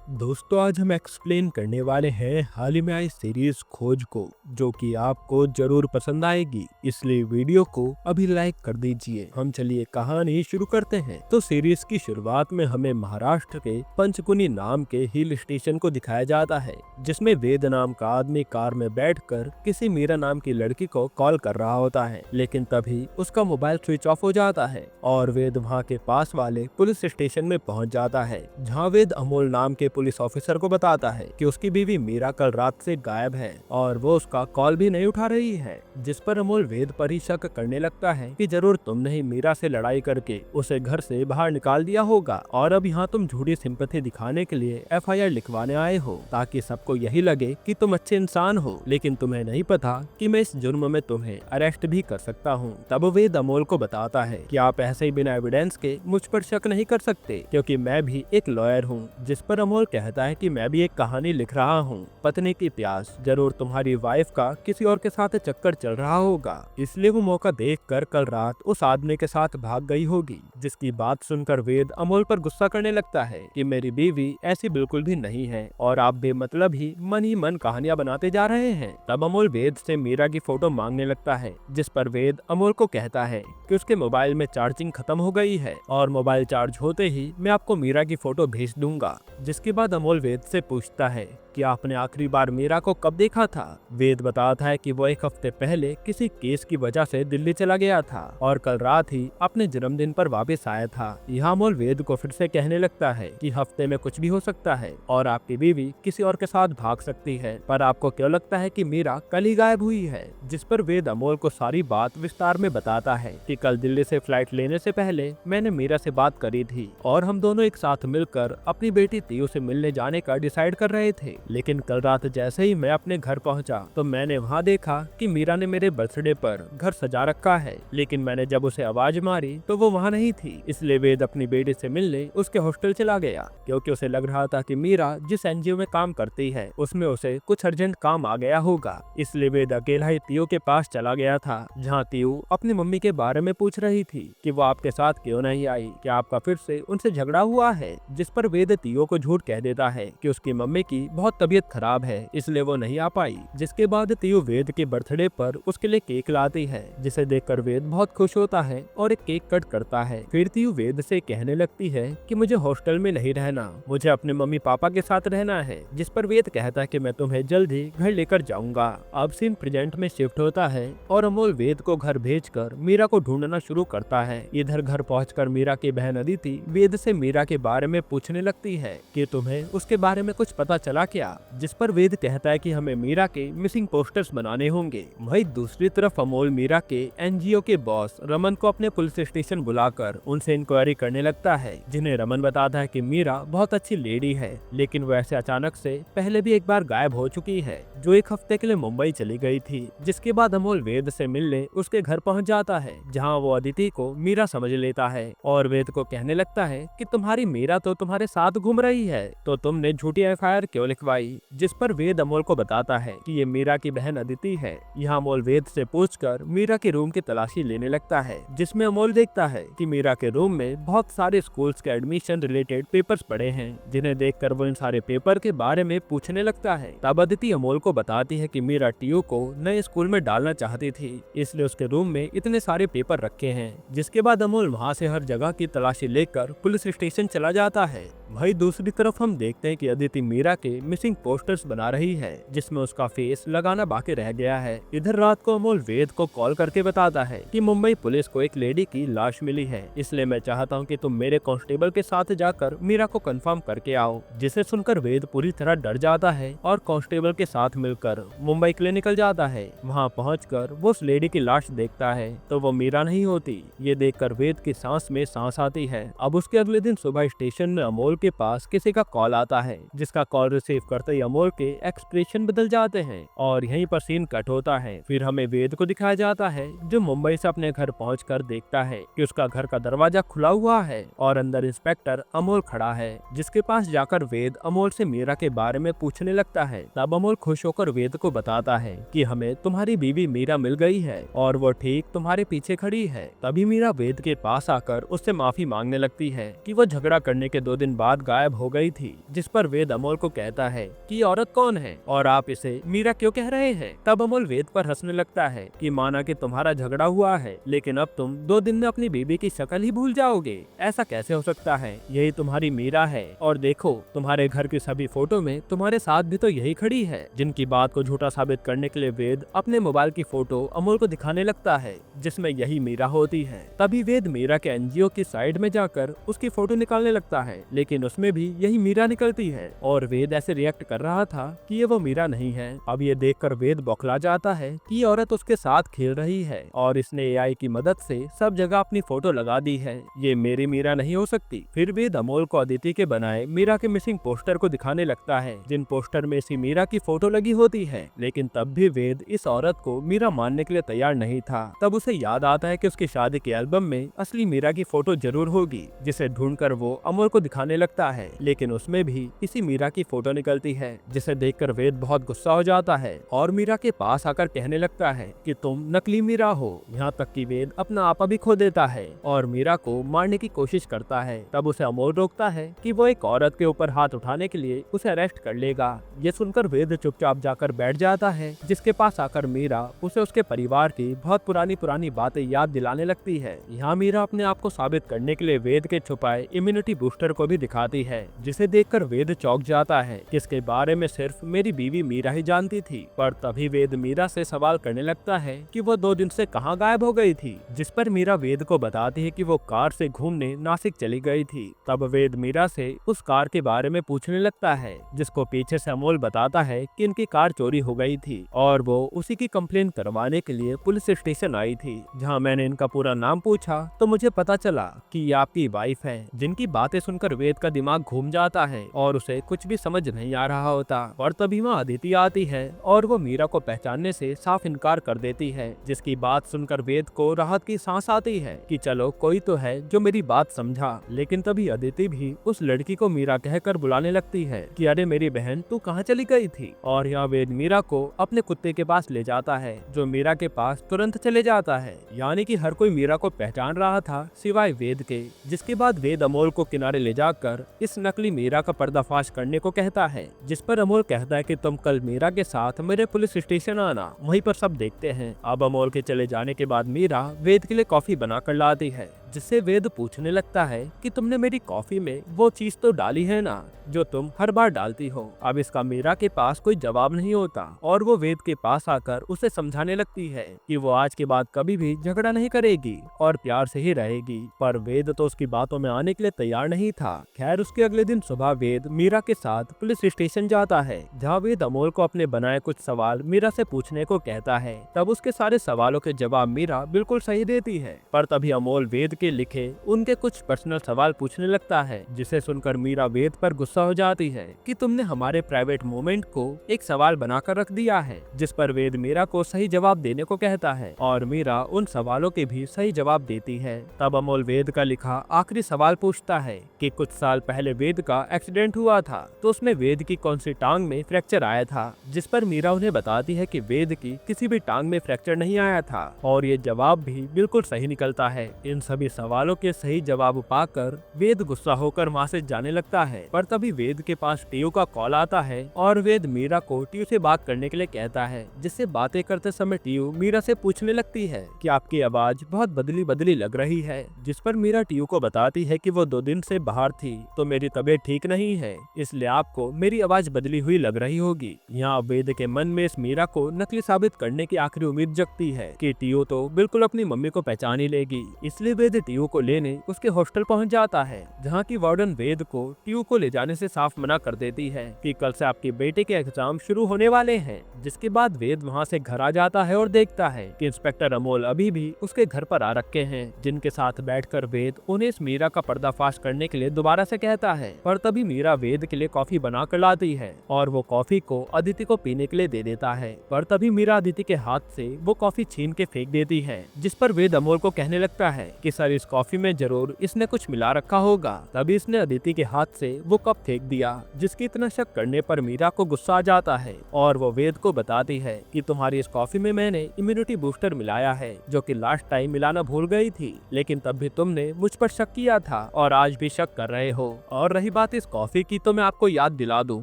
दोस्तों, आज हम एक्सप्लेन करने वाले हैं हाल ही में आई सीरीज खोज को, जो कि आपको जरूर पसंद आएगी। इसलिए वीडियो को अभी लाइक कर दीजिए। हम चलिए कहानी शुरू करते हैं। तो सीरीज की शुरुआत में हमें महाराष्ट्र के पंचकुनी नाम के हिल स्टेशन को दिखाया जाता है, जिसमें वेद नाम का आदमी कार में बैठकर किसी मीरा नाम की लड़की को कॉल कर रहा होता है। लेकिन तभी उसका मोबाइल स्विच ऑफ हो जाता है और वेद वहाँ के पास वाले पुलिस स्टेशन में पहुँच जाता है, जहाँ वेद अमोल नाम के पुलिस ऑफिसर को बताता है कि उसकी बीवी मीरा कल रात से गायब है और वो उसका कॉल भी नहीं उठा रही है। जिस पर अमोल वेद पर ही शक करने लगता है कि जरूर तुमने ही मीरा से लड़ाई करके उसे घर से बाहर निकाल दिया होगा और अब यहाँ तुम झूठी सिंपैथी दिखाने के लिए एफआईआर लिखवाने आए हो, ताकि सबको यही लगे कि तुम अच्छे इंसान हो। लेकिन तुम्हें नहीं पता कि मैं इस जुर्म में तुम्हें अरेस्ट भी कर सकता हूँ। तब वेद अमोल को बताता है कि आप ऐसे ही बिना एविडेंस के मुझ पर शक नहीं कर सकते, क्योंकि मैं भी एक लॉयर हूँ। जिस पर अमोल कहता है कि मैं भी एक कहानी लिख रहा हूँ, पत्नी की प्यास। जरूर तुम्हारी वाइफ का किसी और के साथ चक्कर चल रहा होगा, इसलिए वो मौका देखकर कल रात उस आदमी के साथ भाग गई होगी। जिसकी बात सुनकर वेद अमोल पर गुस्सा करने लगता है कि मेरी बीवी ऐसी बिल्कुल भी नहीं है और आप बेमतलब ही मन कहानियां बनाते जा रहे हैं। तब अमोल वेद से मीरा की फोटो मांगने लगता है, जिस पर वेद अमोल को कहता है कि उसके मोबाइल में चार्जिंग खत्म हो गई है और मोबाइल चार्ज होते ही मैं आपको मीरा की फोटो भेज दूंगा। जिसके बाद अमोल वेद से पूछता है कि आपने आखिरी बार मीरा को कब देखा था। वेद बताता है कि वो एक हफ्ते पहले किसी केस की वजह से दिल्ली चला गया था और कल रात ही अपने जन्मदिन पर वापस आया था। यहाँ अमोल वेद को फिर से कहने लगता है कि हफ्ते में कुछ भी हो सकता है और आपकी बीवी किसी और के साथ भाग सकती है, पर आपको क्यों लगता है कि मीरा कल ही गायब हुई है। जिस पर वेद अमोल को सारी बात विस्तार में बताता है कि कल दिल्ली से फ्लाइट लेने से पहले मैंने मीरा से बात करी थी और हम दोनों एक साथ मिलकर अपनी बेटी तियो से मिलने जाने का डिसाइड कर रहे थे। लेकिन कल रात जैसे ही मैं अपने घर पहुंचा तो मैंने वहां देखा कि मीरा ने मेरे बर्थडे पर घर सजा रखा है, लेकिन मैंने जब उसे आवाज मारी तो वो वहां नहीं थी। इसलिए वेद अपनी बेटी से मिलने उसके हॉस्टल चला गया, क्योंकि उसे लग रहा था कि मीरा जिस एनजीओ में काम करती है उसमें उसे कुछ अर्जेंट काम आ गया होगा। इसलिए वेद अकेला ही तियो के पास चला गया था, जहाँ तियो अपनी मम्मी के बारे में पूछ रही थी कि वो आपके साथ क्यों नहीं आई, क्या आपका फिर से उनसे झगड़ा हुआ है। जिस पर वेद तियो को झूठ कह देता है कि उसकी मम्मी की बहुत तबीयत खराब है, इसलिए वो नहीं आ पाई। जिसके बाद तियो वेद के बर्थडे पर उसके लिए केक लाती है, जिसे देखकर वेद बहुत खुश होता है और एक केक कट करता है। फिर तियो वेद से कहने लगती है कि मुझे हॉस्टल में नहीं रहना, मुझे अपने मम्मी पापा के साथ रहना है। जिस पर वेद कहता है कि मैं तुम्हें जल्द ही घर लेकर जाऊंगा। अब सीन प्रेजेंट में शिफ्ट होता है और अमोल वेद को घर भेजकर मीरा को ढूंढना शुरू करता है। इधर घर पहुंचकर मीरा की बहन अदिति वेद से मीरा के बारे में पूछने लगती है कि तुम्हें उसके बारे में कुछ पता चला क्या। जिस पर वेद कहता है कि हमें मीरा के मिसिंग पोस्टर्स बनाने होंगे। वहीं दूसरी तरफ अमोल मीरा के एनजीओ के बॉस रमन को अपने पुलिस स्टेशन बुलाकर उनसे इंक्वायरी करने लगता है, जिन्हें रमन बताता है कि मीरा बहुत अच्छी लेडी है, लेकिन वो ऐसे अचानक से पहले भी एक बार गायब हो चुकी है, जो एक हफ्ते के लिए मुंबई चली गई थी। जिसके बाद अमोल वेद से मिलने उसके घर पहुंच जाता है, जहां वो अदिति को मीरा समझ लेता है और वेद को कहने लगता है कि तुम्हारी मीरा तो तुम्हारे साथ घूम रही है, तो तुमने झूठी एफआईआर क्यों लिखवाई। जिस पर वेद अमोल को बताता है कि ये मीरा की बहन अदिति है। यहाँ अमोल वेद से पूछकर मीरा के रूम की तलाशी लेने लगता है, जिसमें अमोल देखता है कि मीरा के रूम में बहुत सारे स्कूल्स के एडमिशन रिलेटेड पेपर्स पड़े हैं, जिन्हें देखकर वो इन सारे पेपर के बारे में पूछने लगता है। तब अदिति अमोल को बताती है कि मीरा टीयू को नए स्कूल में डालना चाहती थी, इसलिए उसके रूम में इतने सारे पेपर रखे हैं। जिसके बाद अमोल वहाँ से हर जगह की तलाशी लेकर पुलिस स्टेशन चला जाता है। वहीं दूसरी तरफ हम देखते हैं कि अदिति मीरा के मिसिंग पोस्टर्स बना रही है, जिसमें उसका फेस लगाना बाकी रह गया है। इधर रात को अमोल वेद को कॉल करके बताता है कि मुंबई पुलिस को एक लेडी की लाश मिली है, इसलिए मैं चाहता हूं कि तुम मेरे कांस्टेबल के साथ जाकर मीरा को कंफर्म करके आओ। जिसे सुनकर वेद पूरी तरह डर जाता है और कांस्टेबल के साथ मिलकर मुंबई के लिए निकल जाता है। वहां पहुंचकर वो उस लेडी की लाश देखता है तो वो मीरा नहीं होती। ये देखकर वेद की सांस में सांस आती है। अब उसके अगले दिन सुबह स्टेशन में अमोल के पास किसी का कॉल आता है, जिसका कॉल रिसीव करते ही अमोल के एक्सप्रेशन बदल जाते हैं और यहीं पर सीन कट होता है। फिर हमें वेद को दिखाया जाता है, जो मुंबई से अपने घर पहुंचकर देखता है कि उसका घर का दरवाजा खुला हुआ है और अंदर इंस्पेक्टर अमोल खड़ा है, जिसके पास जाकर वेद अमोल से मीरा के बारे में पूछने लगता है। तब अमोल खुश होकर वेद को बताता है कि हमें तुम्हारी बीवी मीरा मिल गई है और वो ठीक तुम्हारे पीछे खड़ी है। तभी मीरा वेद के पास आकर उससे माफी मांगने लगती है कि वो झगड़ा करने के 2 दिन बाद गायब हो गई थी, जिस पर वेद अमोल को कहता है कि ये औरत कौन है और आप इसे मीरा क्यों कह रहे हैं। तब अमोल वेद पर हंसने लगता है कि माना कि तुम्हारा झगड़ा हुआ है, लेकिन अब तुम 2 दिन में अपनी बीवी की शक्ल ही भूल जाओगे। ऐसा कैसे हो सकता है, यही तुम्हारी मीरा है और देखो तुम्हारे घर की सभी फोटो में तुम्हारे साथ भी तो यही खड़ी है। जिनकी बात को झूठा साबित करने के लिए वेद अपने मोबाइल की फोटो अमोल को दिखाने लगता है, जिसमें यही मीरा होती है। तभी वेद मीरा के एनजीओ की साइड में जाकर उसकी फोटो निकालने लगता है, लेकिन उसमें भी यही मीरा निकलती है और वेद ऐसे रिएक्ट कर रहा था कि ये वो मीरा नहीं है। अब ये देखकर वेद बौखला जाता है कि ये औरत उसके साथ खेल रही है और इसने एआई की मदद से सब जगह अपनी फोटो लगा दी है। ये मेरी मीरा नहीं हो सकती। फिर वेद अमोल को अदिति के बनाए मीरा के मिसिंग पोस्टर को दिखाने लगता है, जिन पोस्टर में इसी मीरा की फोटो लगी होती है। लेकिन तब भी वेद इस औरत को मीरा मानने के लिए तैयार नहीं था। तब उसे याद आता है कि उसकी शादी के एल्बम में असली मीरा की फोटो जरूर होगी, जिसे ढूंढकर वो अमोल को दिखाने लगता है, लेकिन उसमें भी इसी मीरा की फोटो निकलती है, जिसे देखकर वेद बहुत गुस्सा हो जाता है और मीरा के पास आकर कहने लगता है कि तुम नकली मीरा हो। यहाँ तक कि वेद अपना आपा भी खो देता है और मीरा को मारने की कोशिश करता है। तब उसे अमोल रोकता है कि वो एक औरत के ऊपर हाथ उठाने के लिए उसे अरेस्ट कर लेगा। ये सुनकर वेद चुपचाप जाकर बैठ जाता है, जिसके पास आकर मीरा उसे उसके परिवार की बहुत पुरानी बातें याद दिलाने लगती है। यहाँ मीरा अपने आप को साबित करने के लिए वेद के छुपाए इम्यूनिटी बूस्टर को भी दिखाती है, जिसे देखकर वेद चौंक जाता है कि इसके बारे में सिर्फ मेरी बीवी मीरा ही जानती थी। पर तभी वेद मीरा से सवाल करने लगता है कि वो 2 दिन से कहाँ गायब हो गई थी, जिस पर मीरा वेद को बताती है कि वो कार से घूमने नासिक चली गई थी। तब वेद मीरा से उस कार के बारे में पूछने लगता है, जिसको पीछे से अमोल बताता है कि इनकी कार चोरी हो गई थी और वो उसी की कंप्लेन करवाने के लिए पुलिस स्टेशन आई थी। जहाँ मैंने इनका पूरा नाम पूछा तो मुझे पता चला कि ये आपकी वाइफ है। जिनकी बातें सुनकर वेद का दिमाग घूम जाता है और उसे कुछ भी समझ नहीं आ रहा होता। और तभी वहाँ अदिति आती है और वो मीरा को पहचानने से साफ इनकार कर देती है, जिसकी बात सुनकर वेद को राहत की सांस आती है कि चलो कोई तो है जो मेरी बात समझा। लेकिन तभी अदिति भी उस लड़की को मीरा कहकर बुलाने लगती है कि अरे मेरी बहन तू कहाँ चली गई थी। और यहाँ वेद मीरा को अपने कुत्ते के पास ले जाता है, जो मीरा के पास तुरंत चले जाता है। यानी कि हर कोई मीरा को पहचान रहा था सिवाय वेद के। जिसके बाद वेद अमोल को किनारे ले जाकर इस नकली मीरा का पर्दाफाश करने को कहता है, जिस पर अमोल कहता है कि तुम कल मीरा के साथ मेरे पुलिस स्टेशन आना, वहीं पर सब देखते हैं। अब अमोल के चले जाने के बाद मीरा वेद के लिए कॉफी बनाकर लाती है, जिससे वेद पूछने लगता है कि तुमने मेरी कॉफी में वो चीज तो डाली है ना जो तुम हर बार डालती हो। अब इसका मीरा के पास कोई जवाब नहीं होता और वो वेद के पास आकर उसे समझाने लगती है कि वो आज के बाद कभी भी झगड़ा नहीं करेगी और प्यार से ही रहेगी। पर वेद तो उसकी बातों में आने के लिए तैयार नहीं था। खैर उसके अगले दिन सुबह वेद मीरा के साथ पुलिस स्टेशन जाता है, जहाँ वेद अमोल को अपने बनाए कुछ सवाल मीरा से पूछने को कहता है। तब उसके सारे सवालों के जवाब मीरा बिल्कुल सही देती है। पर तभी अमोल वेद के लिखे उनके कुछ पर्सनल सवाल पूछने लगता है, जिसे सुनकर मीरा वेद पर गुस्सा हो जाती है कि तुमने हमारे प्राइवेट मोमेंट को एक सवाल बनाकर रख दिया है। जिस पर वेद मीरा को सही जवाब देने को कहता है और मीरा उन सवालों के भी सही जवाब देती है। तब अमोल वेद का लिखा आखिरी सवाल पूछता है कि कुछ साल पहले वेद का एक्सीडेंट हुआ था तो उसमें वेद की कौन सी टांग में फ्रैक्चर आया था। जिस पर मीरा उन्हें बताती है कि वेद की किसी भी टांग में फ्रैक्चर नहीं आया था और ये जवाब भी बिल्कुल सही निकलता है। इन सभी सवालों के सही जवाब पाकर वेद गुस्सा होकर वहाँ से जाने लगता है। पर तभी वेद के पास टीयू का कॉल आता है और वेद मीरा को टीयू से बात करने के लिए कहता है, जिससे बातें करते समय टीयू मीरा से पूछने लगती है कि आपकी आवाज बहुत बदली बदली लग रही है। जिस पर मीरा टीयू को बताती है कि वो 2 दिन से बाहर थी तो मेरी तबीयत ठीक नहीं है, इसलिए आपको मेरी आवाज बदली हुई लग रही होगी। यहाँ वेद के मन में इस मीरा को नकली साबित करने की आखिरी उम्मीद जगती है कि टीयू तो बिल्कुल अपनी मम्मी को पहचान ही लेगी। इसलिए वेद टीयू को लेने उसके हॉस्टल पहुंच जाता है, जहां की वार्डन वेद को टीयू को ले जाने से साफ मना कर देती है कि कल से आपके बेटे के एग्जाम शुरू होने वाले हैं। जिसके बाद वेद वहां से घर आ जाता है और देखता है कि इंस्पेक्टर अमोल अभी भी उसके घर पर आ रखे हैं, जिनके साथ बैठकर वेद उन्हें इस मीरा का पर्दाफाश करने के लिए दोबारा से कहता है। पर तभी मीरा वेद के लिए कॉफी बना कर लाती है और वो कॉफी को अदिति को पीने के लिए दे देता है। पर तभी मीरा अदिति के हाथ से वो कॉफी छीन के फेंक देती है, जिस पर वेद अमोल को कहने लगता है कि सर तुम्हारी इस कॉफी में जरूर इसने कुछ मिला रखा होगा। तभी इसने अदिति के हाथ से वो कप फेंक दिया, जिसकी इतना शक करने पर मीरा को गुस्सा आ जाता है और वो वेद को बताती है कि तुम्हारी इस कॉफी में मैंने इम्यूनिटी बूस्टर मिलाया है, जो कि लास्ट टाइम मिलाना भूल गई थी, लेकिन तब भी तुमने मुझ पर शक किया था और आज भी शक कर रहे हो। और रही बात इस कॉफी की, तो मैं आपको याद दिला दूं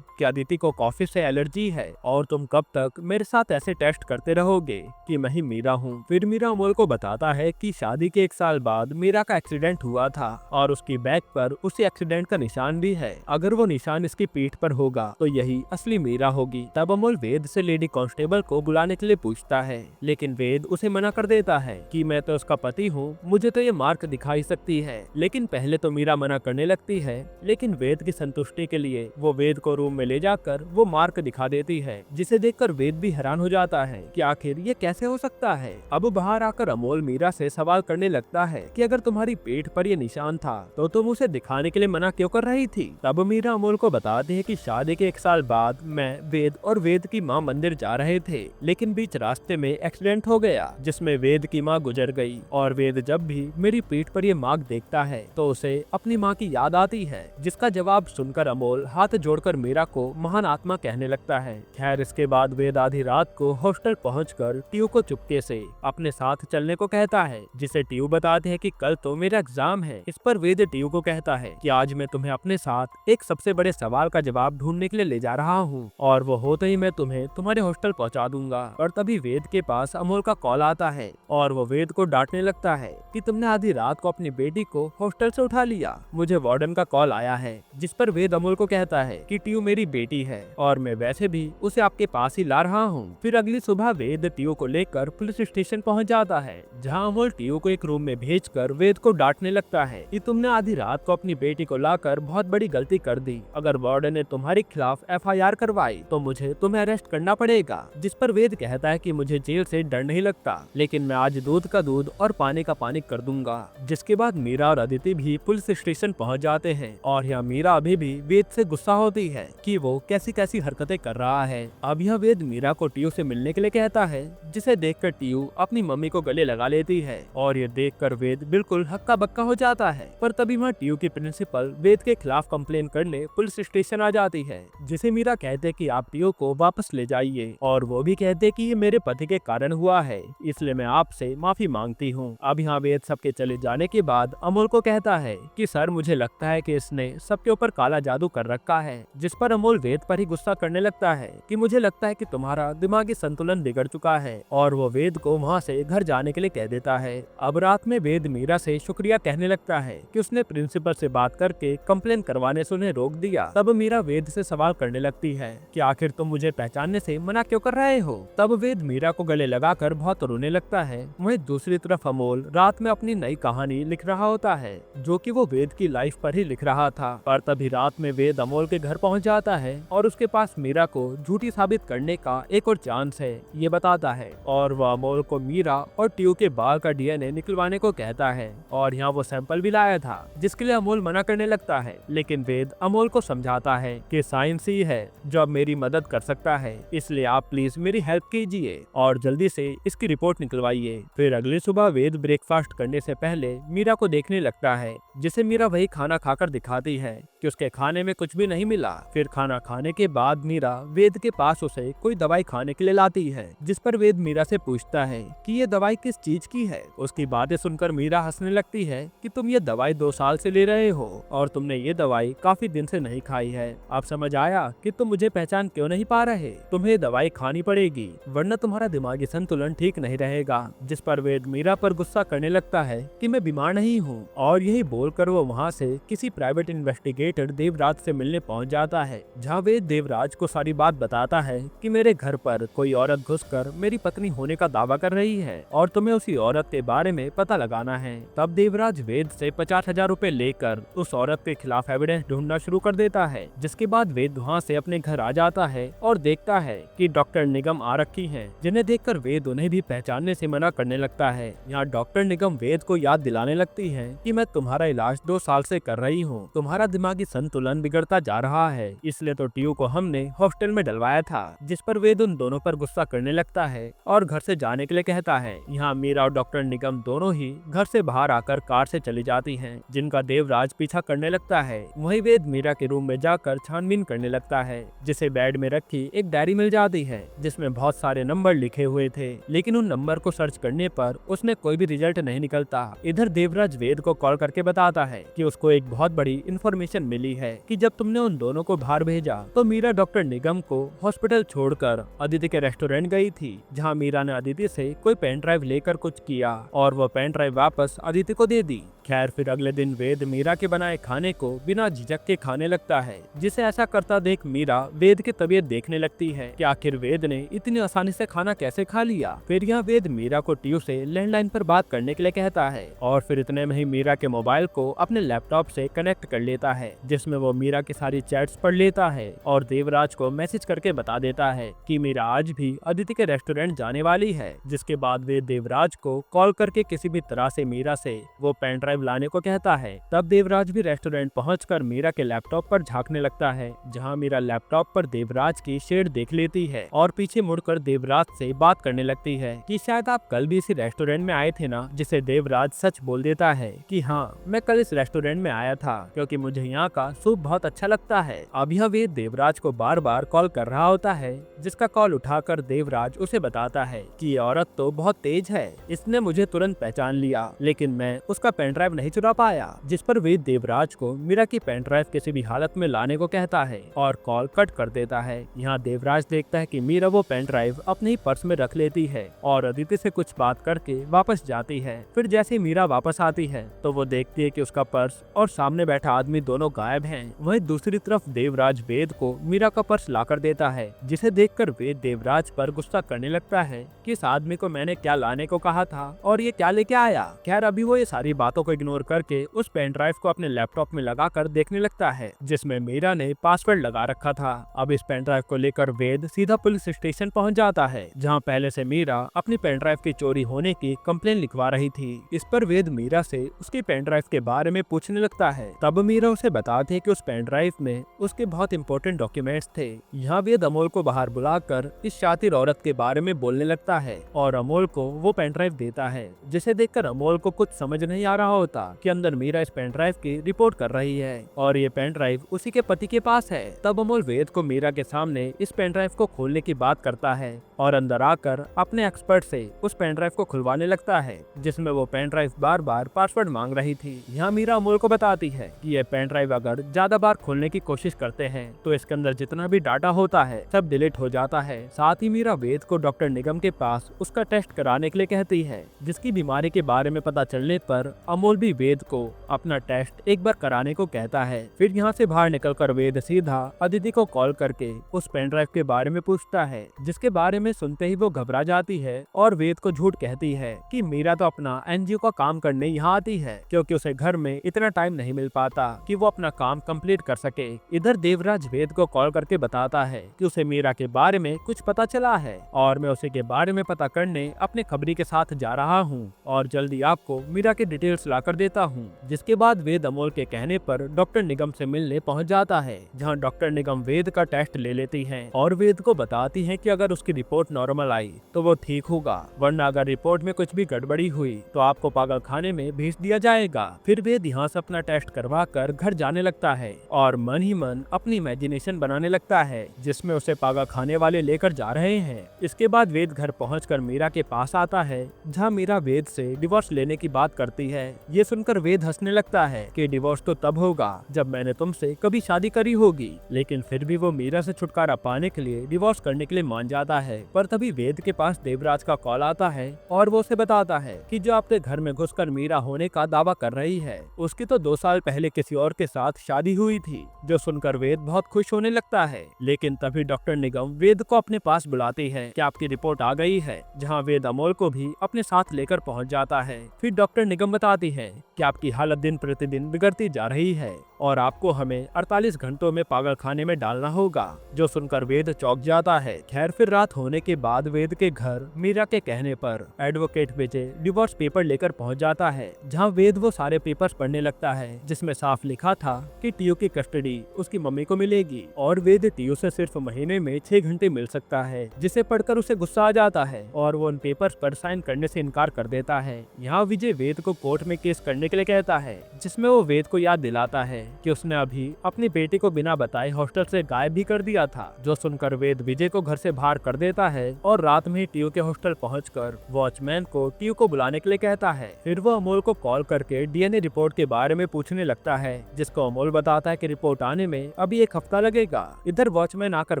कि अदिति को कॉफी से एलर्जी है और तुम कब तक मेरे साथ ऐसे टेस्ट करते रहोगे कि मैं ही मीरा हूँ। फिर मीरा अमोल को बताता है कि शादी के 1 साल बाद मीरा का एक्सीडेंट हुआ था और उसकी बैक पर उसी एक्सीडेंट का निशान भी है। अगर वो निशान इसकी पीठ पर होगा तो यही असली मीरा होगी। तब अमोल वेद से लेडी कांस्टेबल को बुलाने के लिए पूछता है, लेकिन वेद उसे मना कर देता है कि मैं तो उसका पति हूँ, मुझे तो ये मार्क दिखा ही सकती है। लेकिन पहले तो मीरा मना करने लगती है, लेकिन वेद की संतुष्टि के लिए वो वेद को रूम में ले जाकर वो मार्क दिखा देती है, जिसे देखकर वेद भी हैरान हो जाता है कि आखिर ये कैसे हो सकता है। अब बाहर आकर अमोल मीरा से सवाल करने लगता है कि अगर तुम्हारी पेट पर ये निशान था तो तुम उसे दिखाने के लिए मना क्यों कर रही थी। तब मीरा अमोल को बताती है कि शादी के 1 साल बाद मैं, वेद और वेद की माँ मंदिर जा रहे थे, लेकिन बीच रास्ते में एक्सीडेंट हो गया जिसमें वेद की माँ गुजर गई और वेद जब भी मेरी पीठ पर ये मार्क देखता है तो उसे अपनी माँ की याद आती है। जिसका जवाब सुनकर अमोल हाथ जोड़कर मीरा को महान आत्मा कहने लगता है। खैर इसके बाद वेद आधी रात को हॉस्टल पहुंचकर टीयू को चुपके से अपने साथ चलने को कहता है, जिसे टीयू बताते हैं कि कल तो मेरा एग्जाम है। इस पर वेद टीयू को कहता है कि आज मैं तुम्हें अपने साथ एक सबसे बड़े सवाल का जवाब ढूंढने के लिए ले जा रहा हूँ और वो होते ही मैं तुम्हें तुम्हारे हॉस्टल पहुँचा दूंगा। और तभी वेद के पास अमोल का कॉल आता है और वो वेद को डांटने लगता है कि तुमने आधी रात को अपनी बेटी को हॉस्टल से उठा लिया, मुझे वार्डन का कॉल आया है। जिस पर वेद अमोल को कहता है कि टीयू मेरी बेटी है और मैं वैसे भी उसे आपके पास ही ला रहा हूँ। फिर अगली सुबह वेद टीयू को लेकर पुलिस स्टेशन पहुँच जाता है, जहाँ अमोल टीयू को एक रूम में भेजकर वेद को डांटने लगता है कि तुमने आधी रात को अपनी बेटी को लाकर बहुत बड़ी गलती कर दी। अगर वार्डन ने तुम्हारे खिलाफ FIR करवाई तो मुझे तुम्हें अरेस्ट करना पड़ेगा। जिस पर वेद कहता है कि मुझे जेल से डर नहीं लगता, लेकिन मैं आज दूध का दूध और पानी का पानी कर दूंगा। जिसके बाद मीरा और अदिति भी पुलिस स्टेशन पहुंच जाते हैं और यहाँ मीरा अभी भी वेद से गुस्सा होती है कि वो कैसी कैसी हरकतें कर रहा है। अब यह वेद मीरा को टीयू से मिलने के लिए कहता है, जिसे देखकर टीयू अपनी मम्मी को गले लगा लेती है और ये देखकर वेद बिल्कुल हक्का बक्का हो जाता है। पर तभी वहाँ टीयू की प्रिंसिपल वेद के खिलाफ कंप्लेन करने पुलिस स्टेशन आ जाती है, जिसे मीरा कहते कि आप टीयू को वापस ले जाइए और वो भी कहते कि ये मेरे पति के कारण हुआ है, इसलिए मैं आपसे माफी मांगती हूँ। अब यहाँ वेद सबके चले जाने के बाद अमोल को कहता है कि सर मुझे लगता है कि इसने सबके ऊपर काला जादू कर रखा है। जिस पर अमोल वेद पर ही गुस्सा करने लगता है कि मुझे लगता है कि तुम्हारा दिमागी संतुलन बिगड़ चुका है और वो वेद को वहाँ से घर जाने के लिए कह देता है। अब रात में वेद मीरा से शुक्रिया कहने लगता है कि उसने प्रिंसिपल से बात करके कंप्लेन करवाने से उन्हें रोक दिया। तब मीरा वेद से सवाल करने लगती है कि आखिर तुम मुझे पहचानने से मना क्यों कर रहे हो। तब वेद मीरा को गले लगाकर बहुत रोने लगता है। वहीं दूसरी तरफ अमोल रात में अपनी नई कहानी लिख रहा होता है, जो कि वो वेद की लाइफ पर ही लिख रहा था। पर तभी रात में वेद अमोल के घर पहुंच जाता है और उसके पास मीरा को झूठी साबित करने का एक और चांस है ये बताता है और वह अमोल को मीरा और टीयू के बाल का DNA निकलवाने को कहता है और यहाँ वो सैंपल भी लाया था, जिसके लिए अमोल मना करने लगता है। लेकिन वेद अमोल को समझाता है कि साइंस ही है जो अब मेरी मदद कर सकता है, इसलिए आप प्लीज मेरी हेल्प कीजिए और जल्दी से इसकी रिपोर्ट निकलवाइए। फिर अगली सुबह वेद ब्रेकफास्ट करने से पहले मीरा को देखने लगता है, जिसे मीरा वही खाना खाकर दिखाती है कि उसके खाने में कुछ भी नहीं मिला। फिर खाना खाने के बाद मीरा वेद के पास उसे कोई दवाई खाने के लिए लाती है, जिस पर वेद मीरा से पूछता है कि ये दवाई किस चीज की है। उसकी बातें सुनकर मीरा हंसने लगती है कि तुम ये दवाई 2 साल से ले रहे हो और तुमने ये दवाई काफी दिन से नहीं खाई है। अब समझ आया कि तुम मुझे पहचान क्यों नहीं पा रहे। तुम्हें दवाई खानी पड़ेगी वरना तुम्हारा दिमागी संतुलन ठीक नहीं रहेगा। जिस पर वेद मीरा पर गुस्सा करने लगता है कि मैं बीमार नहीं हूँ और यही बोलकर वो वहाँ से किसी प्राइवेट इन्वेस्टिगेटर देवराज से मिलने पहुँच जाता है, जहाँ वेद देवराज को सारी बात बताता है कि मेरे घर पर कोई औरत घुसकर मेरी पत्नी होने का दावा कर रही है और तुम्हें उसी औरत के बारे में पता लगाना है। तब देवराज वेद से 50,000 रुपए लेकर उस औरत के खिलाफ एविडेंस ढूंढना शुरू कर देता है। जिसके बाद वेद वहाँ से अपने घर आ जाता है और देखता है कि डॉक्टर निगम आ रखी हैं, जिन्हें देखकर वेद उन्हें भी पहचानने से मना करने लगता है। यहाँ डॉक्टर निगम वेद को याद दिलाने लगती है कि मैं तुम्हारा इलाज 2 साल से कर रही हूँ, तुम्हारा दिमागी संतुलन बिगड़ता जा रहा है, इसलिए तो टीयू को हमने हॉस्टल में डलवाया था। जिस पर वेद उन दोनों पर गुस्सा करने लगता है और घर से जाने के लिए कहता है। यहाँ मीरा और डॉक्टर निगम दोनों ही घर से बाहर आकर कार से चली जाती हैं, जिनका देवराज पीछा करने लगता है। वही वेद मीरा के रूम में जाकर छानबीन करने लगता है, जिसे बेड में रखी एक डायरी मिल जाती है जिसमें बहुत सारे नंबर लिखे हुए थे, लेकिन उन नंबर को सर्च करने पर उसमें कोई भी रिजल्ट नहीं निकलता। इधर देवराज वेद को कॉल करके बताता है कि उसको एक बहुत बड़ी इंफॉर्मेशन मिली है कि जब तुमने उन दोनों को बाहर भेजा तो मीरा डॉक्टर निगम को हॉस्पिटल छोड़कर अदिति के रेस्टोरेंट गई थी, जहां मीरा ने अदिति से कोई पेन ड्राइव लेकर कुछ किया और वो पेन ड्राइव वापस अदिति को दे दी। खैर फिर अगले दिन वेद मीरा के बनाए खाने को बिना झिझक के खाने लगता है, जिसे ऐसा करता देख मीरा वेद की तबीयत देखने लगती है कि आखिर वेद ने इतनी आसानी से खाना कैसे खा लिया। फिर यहाँ वेद मीरा को टीयू से लैंडलाइन पर बात करने के लिए कहता है और फिर इतने में ही मीरा के मोबाइल को अपने लैपटॉप से कनेक्ट कर लेता है, जिसमें वो मीरा की सारी चैट्स पढ़ लेता है और देवराज को मैसेज करके बता देता है कि मीरा आज भी अदिति के रेस्टोरेंट जाने वाली है। जिसके बाद वे देवराज को कॉल करके किसी भी तरह से मीरा से वो पेन ड्राइव लाने को कहता है। तब देवराज भी रेस्टोरेंट पहुंचकर मीरा के लैपटॉप पर झांकने लगता है, जहां मीरा लैपटॉप पर देवराज की शेड देख लेती है और पीछे मुड़कर देवराज से बात करने लगती है कि शायद आप कल भी इसी रेस्टोरेंट में आए थे ना, जिसे देवराज सच बोल देता है कि हाँ मैं कल इस रेस्टोरेंट में आया था क्योंकि मुझे यहाँ का सूप बहुत अच्छा लगता है। अब यह वे देवराज को बार बार कॉल कर रहा होता है, जिसका कॉल उठाकर देवराज उसे बताता है कि ये औरत तो बहुत तेज है, इसने मुझे तुरंत पहचान लिया लेकिन मैं उसका पेन ड्राइव नहीं चुरा पाया। जिस पर वे देवराज को मीरा की पेन ड्राइव किसी भी हालत में लाने को कहता है और कॉल कट कर देता है। यहाँ देवराज देखता है कि मीरा वो पेन ड्राइव अपने ही पर्स में रख लेती है और अदिति से कुछ बात करके वापस जाती है। फिर जैसे मीरा वापस आती है तो वो देखती है कि उसका पर्स और सामने बैठा आदमी दोनों गायब हैं। वहीं दूसरी तरफ देवराज वेद को मीरा का पर्स लाकर देता है, जिसे देखकर वेद देवराज पर गुस्सा करने लगता है कि इस आदमी को मैंने क्या लाने को कहा था और ये क्या लेके आया। खैर अभी वो ये सारी बातों को इग्नोर करके उस पेन ड्राइव को अपने लैपटॉप में लगाकर देखने लगता है, जिसमें मीरा ने पासवर्ड लगा रखा था। अब इस पेन ड्राइव को लेकर वेद सीधा पुलिस स्टेशन पहुंच जाता है, जहां पहले से मीरा अपनी पेन ड्राइव की चोरी होने की कंप्लेन लिखवा रही थी। इस पर वेद मीरा से उसकी पेन ड्राइव के बारे में पूछने लगता है। तब मीरा उसे बताती है कि उस पेन ड्राइव में उसके बहुत इंपॉर्टेंट डॉक्यूमेंट्स थे। यहाँ वेद अमोल को बाहर बुलाकर इस शातिर औरत के बारे में बोलने लगता है और अमोल को वो पेन ड्राइव देता है, जिसे देखकर अमोल को कुछ समझ नहीं आ रहा होता कि अंदर मीरा इस पेन ड्राइव की रिपोर्ट कर रही है और ये पेन ड्राइव उसी के पति के पास है। तब अमोल वेद को मीरा के सामने इस पेन ड्राइव को खोलने की बात करता है और अंदर आकर अपने एक्सपर्ट से उस पेन ड्राइव को खुलवाने लगता है, जिसमें वो पेन ड्राइव बार बार पासवर्ड मांग रही थी। यहाँ मीरा अमोल को बताती है कि ये पेन ड्राइव अगर ज्यादा बार खोलने की कोशिश करते हैं तो इसके अंदर जितना भी डाटा होता है सब डिलीट हो जाता है। साथ ही मीरा वेद को डॉक्टर निगम के पास उसका टेस्ट कराने के लिए कहती है, जिसकी बीमारी के बारे में पता चलने पर अमोल भी वेद को अपना टेस्ट एक बार कराने को कहता है। फिर यहाँ से बाहर निकलकर वेद सीधा अदिति को कॉल करके उस पेन ड्राइव के बारे में पूछता है, जिसके बारे में सुनते ही वो घबरा जाती है और वेद को झूठ कहती है कि मीरा तो अपना एनजीओ का काम करने यहाँ आती है क्योंकि उसे घर में इतना टाइम नहीं मिल पाता कि वो अपना काम कंप्लीट कर सके। इधर देवराज वेद को कॉल करके बताता है कि उसे मीरा के बारे में कुछ पता चला है और मैं उसे के बारे में पता करने अपने खबरी के साथ जा रहा हूँ और जल्दी आपको मीरा के डिटेल्स लाकर देता हूँ। जिसके बाद वेद अमोल के कहने पर डॉक्टर निगम से मिलने पहुँच जाता है, जहाँ डॉक्टर निगम वेद का टेस्ट ले लेती है और वेद को बताती है कि अगर उसकी रिपोर्ट नॉर्मल आई तो वो ठीक होगा, वरना अगर रिपोर्ट में कुछ भी गड़बड़ी हुई तो आपको पागल खाने में भेज दिया जाएगा। फिर वेद यहाँ से अपना टेस्ट करवा कर घर जाने लगता है और मन ही मन अपनी इमेजिनेशन बनाने लगता है, जिसमें उसे पागल खाने वाले लेकर जा रहे हैं। इसके बाद वेद घर पहुंचकर मीरा के पास आता है, जहां मीरा वेद से डिवोर्स लेने की बात करती है। ये सुनकर वेद हंसने लगता है कि डिवोर्स तो तब होगा जब मैंने तुमसे कभी शादी करी होगी, लेकिन फिर भी वो मीरा से छुटकारा पाने के लिए डिवोर्स करने के लिए मान जाता है। पर तभी वेद के पास देवराज का कॉल आता है और वो उसे बताता है कि जो आपके घर में घुसकर मीरा होने का दावा कर रही है उसकी तो 2 साल पहले किसी और के साथ शादी हुई थी। जो सुनकर वेद बहुत खुश होने लगता है, लेकिन तभी डॉक्टर निगम वेद को अपने पास बुलाती है कि आपकी रिपोर्ट आ गई है, जहां वेद अमोल को भी अपने साथ लेकर पहुंच जाता है। फिर डॉक्टर निगम बताती है हैं कि आपकी हालत दिन प्रतिदिन बिगड़ती जा रही है और आपको हमें 48 घंटों में पागल खाने में डालना होगा। जो सुनकर वेद चौंक जाता है। खैर फिर रात होने के बाद वेद के घर मीरा के कहने पर एडवोकेट विजय डिवोर्स पेपर लेकर पहुंच जाता है, जहां वेद वो सारे पेपर्स पढ़ने लगता है जिसमें साफ लिखा था कि टीयू की कस्टडी उसकी मम्मी को मिलेगी और वेद टीयू से सिर्फ महीने में 6 घंटे मिल सकता है, जिसे पढ़कर उसे गुस्सा आ जाता है और वो उन पेपर्स पर साइन करने से इनकार कर देता है। यहाँ विजय वेद को कोर्ट में केस करने के लिए कहता है, जिसमें वो वेद को याद दिलाता है कि उसने अभी अपनी बेटी को बिना बताए हॉस्टल से गायब भी कर दिया था। जो सुनकर वेद विजय को घर से बाहर कर देता है और रात में टीयू के हॉस्टल पहुंचकर वॉचमैन को टीयू को बुलाने के लिए कहता है। फिर वो अमोल को कॉल करके डीएनए रिपोर्ट के बारे में पूछने लगता है, जिसको अमोल बताता है कि रिपोर्ट आने में अभी 1 हफ्ता लगेगा। इधर वॉचमैन आकर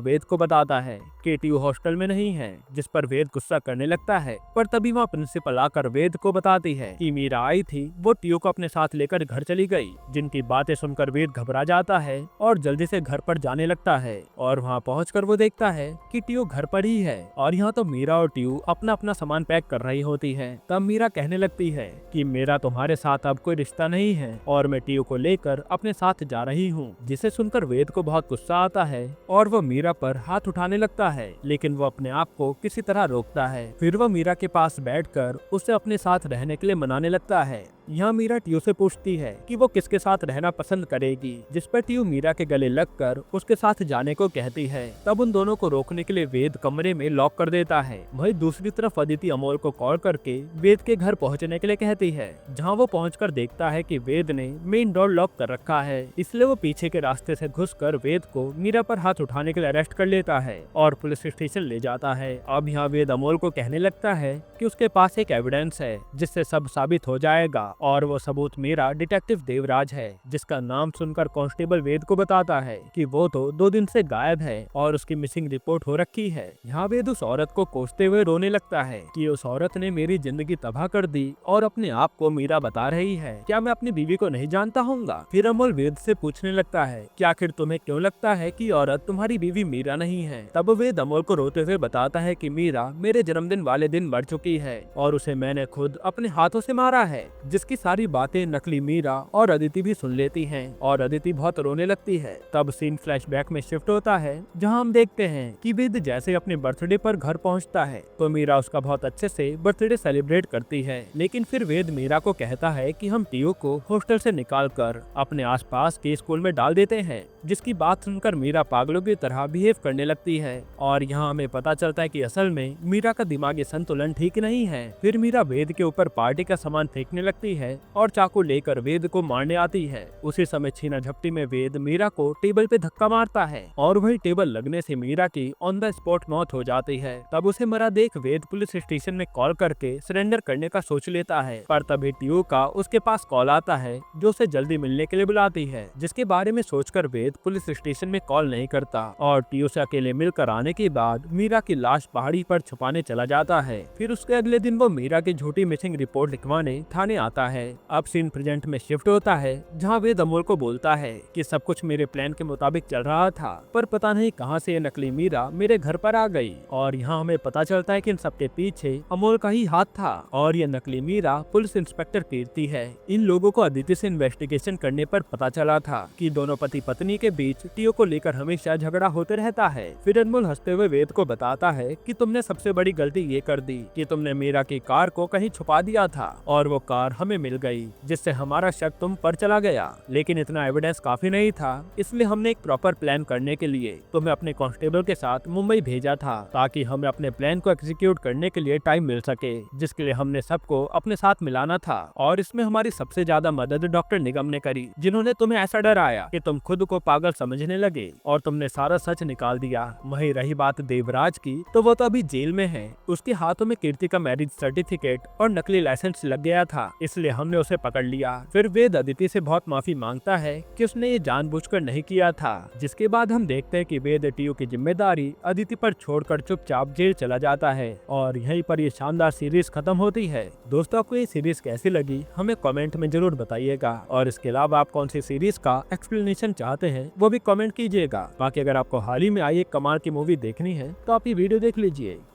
वेद को बताता है कि टीयू हॉस्टल में नहीं है, जिस पर वेद गुस्सा करने लगता है। पर तभी वहाँ प्रिंसिपल आकर वेद को बताती है कि मीरा आई थी, वो टीयू को अपने साथ लेकर घर चली गई। जिनकी बातें सुनकर वेद घबरा जाता है और जल्दी से घर पर जाने लगता है और वहाँ पहुंचकर वो देखता है कि टीयू घर पर ही है और यहाँ तो मीरा और टीयू अपना अपना सामान पैक कर रही होती है। तब मीरा कहने लगती है कि मेरा तुम्हारे साथ अब कोई रिश्ता नहीं है और मैं टीयू को लेकर अपने साथ जा रही हूँ। जिसे सुनकर वेद को बहुत गुस्सा आता है और वो मीरा पर हाथ उठाने लगता है, लेकिन वो अपने आप को किसी तरह रोकता है। फिर वो मीरा के पास बैठकर उसे अपने साथ रहने के लिए मनाने लगता है। यहाँ मीरा टीयू से पूछती है कि वो किसके साथ रहना पसंद करेगी, जिस पर टीयू मीरा के गले लगकर उसके साथ जाने को कहती है। तब उन दोनों को रोकने के लिए वेद कमरे में लॉक कर देता है। वहीं दूसरी तरफ अदिति अमोल को कॉल करके वेद के घर पहुंचने के लिए कहती है, जहां वो पहुंचकर देखता है कि वेद ने मेन डोर लॉक कर रखा है। इसलिए वो पीछे के रास्ते से घुसकर वेद को मीरा पर हाथ उठाने के लिए अरेस्ट कर लेता है और पुलिस स्टेशन ले जाता है। अब यहाँ वेद अमोल को कहने लगता है कि उसके पास एक एविडेंस है जिससे सब साबित हो जाएगा और वो सबूत मेरा डिटेक्टिव देवराज है, जिसका नाम सुनकर कांस्टेबल वेद को बताता है कि वो तो 2 दिन से गायब है और उसकी मिसिंग रिपोर्ट हो रखी है। यहाँ वेद उस औरत को कोसते हुए रोने लगता है कि उस औरत ने मेरी जिंदगी तबाह कर दी और अपने आप को मीरा बता रही है। क्या मैं अपनी बीवी को नहीं जानता हूँगा? फिर अमोल वेद से पूछने लगता है कि आखिर तुम्हें क्यों लगता है कि औरत तुम्हारी बीवी मीरा नहीं है? तब वेद अमोल को रोते हुए बताता है कि मीरा मेरे जन्मदिन वाले दिन मर चुकी है और उसे मैंने खुद अपने हाथों से मारा है। जिसकी सारी बातें नकली मीरा और अदिति भी सुन लेती हैं और अदिति बहुत रोने लगती है। तब सीन फ्लैशबैक में शिफ्ट होता है, जहां हम देखते हैं कि वेद जैसे अपने बर्थडे पर घर पहुंचता है तो मीरा उसका बहुत अच्छे से बर्थडे सेलिब्रेट करती है। लेकिन फिर वेद मीरा को कहता है कि हम टीयू को हॉस्टल से निकालकर अपने आसपास के स्कूल में डाल देते हैं, जिसकी बात सुनकर मीरा पागलों की तरह बिहेव करने लगती है और यहाँ हमें पता चलता है कि असल में मीरा का दिमागी संतुलन ठीक नहीं है। फिर मीरा वेद के ऊपर पार्टी का सामान फेंकने लगती है और चाकू लेकर वेद को मारने आती है। उसी समय छीना झपटी में वेद मीरा को टेबल पे धक्का मारता है और वही टेबल लगने से मीरा की ऑन द स्पॉट मौत हो जाती है। तब उसे मरा देख वेद पुलिस स्टेशन में कॉल करके सरेंडर करने का सोच लेता है, पर तभी टीयू का उसके पास कॉल आता है जो उसे जल्दी मिलने के लिए बुलाती है, जिसके बारे में सोचकर वेद पुलिस स्टेशन में कॉल नहीं करता और टीयू से अकेले मिलकर आने के बाद मीरा की लाश पहाड़ी पर छुपाने चला जाता है। फिर उसके अगले दिन वो मीरा की झूठी मिसिंग रिपोर्ट लिखवाने थाने आता है। अब सीन प्रेजेंट में शिफ्ट होता है, जहां वेद अमोल को बोलता है कि सब कुछ मेरे प्लान के मुताबिक चल रहा था, पर पता नहीं कहां से ये नकली मीरा मेरे घर पर आ गई। और यहाँ हमें पता चलता है कि इन सबके पीछे अमोल का ही हाथ था और ये नकली मीरा पुलिस इंस्पेक्टर कीर्ति है। इन लोगों को अदिति से इन्वेस्टिगेशन करने पर पता चला था कि दोनों पति पत्नी के बीच टीयू को लेकर हमेशा झगड़ा होते रहता है। फिर अनमोल हंसते हुए वेद को बताता है कि तुमने सबसे बड़ी गलती ये कर दी कि तुमने मीरा की कार को कहीं छुपा दिया था और वो कार हमें मिल गई, जिससे हमारा शक तुम पर चला गया। लेकिन इतना एविडेंस काफी नहीं था, इसलिए हमने एक प्रॉपर प्लान करने के लिए तुम्हें अपने कांस्टेबल के साथ मुंबई भेजा था, ताकि हमें अपने प्लान को एग्जीक्यूट करने के लिए टाइम मिल सके, जिसके लिए हमने सबको अपने साथ मिलाना था। और इसमें हमारी सबसे ज्यादा मदद डॉक्टर निगम ने करी, जिन्होंने तुम्हें ऐसा डराया कि तुम खुद को पागल समझने लगे और तुमने सारा सच निकाल दिया। वहीं रही बात देवराज की, तो वो तो अभी जेल में है। उसके हाथों में कीर्ति का मैरिज सर्टिफिकेट और नकली लाइसेंस लग गया था, इसलिए हमने उसे पकड़ लिया। फिर वेद अदिति से बहुत माफी मांगता है कि उसने ये जानबूझकर नहीं किया था, जिसके बाद हम देखते हैं कि वेद टीयू की जिम्मेदारी अदिति पर छोड़कर चुपचाप जेल चला जाता है और यहीं पर ये शानदार सीरीज खत्म होती है। दोस्तों, आपको ये सीरीज कैसी लगी हमें कमेंट में जरूर बताइएगा और इसके अलावा आप कौन सी सीरीज का एक्सप्लेनेशन चाहते हैं वो भी कमेंट कीजिएगा। बाकी अगर आपको हाल ही में आई एक कमाल की मूवी देखनी है तो आप ये वीडियो देख लीजिए।